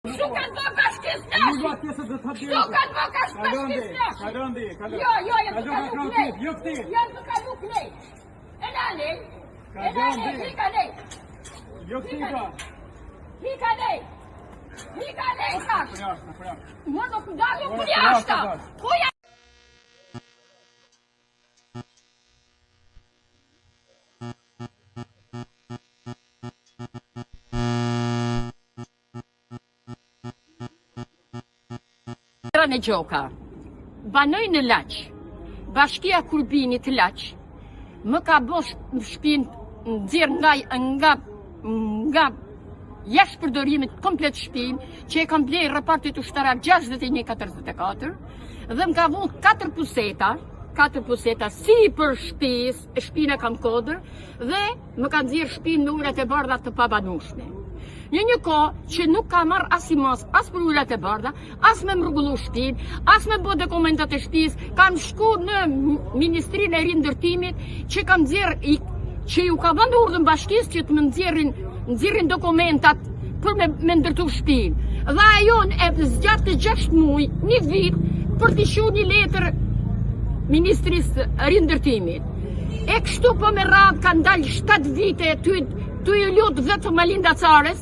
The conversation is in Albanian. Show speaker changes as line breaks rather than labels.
Kështu kanë bërë bashkisnashi. Kështu kanë bërë bashkisnashi. Jo, janë të kalu klej. Janë të kalu klej. E lale. Hika lej. Hika lej tash. Më nuk dalë për jashtë. Në Gjoka, banoj në Laq, bashkia Kurbinit Laq, më ka bosh shpinë nxirr nga jashtë përdorimit komplet shpinë, që e kam blej raportit ushtarak 6144, dhe më ka vënë 4 puseta, si për shpinë e kam kodër, dhe më ka nxirr shpinë me urat e bardha të pabanueshme. Një kohë që nuk ka marrë as simas, as për urat e bardha, as me mrugullu shtëpinë, as me bë dokumentat e shtëpisë, kam shku në Ministrinë e Rindërtimit që kam që ju ka vënë urdhën bashkisë që të më nxjerrin dokumentat për me ndërtu shtëpinë. Dhe ajo e zgjatë 6 muaj, 1 vit, për t'i shu një letër Ministrisë Rindërtimit. E kështu po me radhë kanë dalë 7 vite ty ju lutë vetëm Malinda Cares,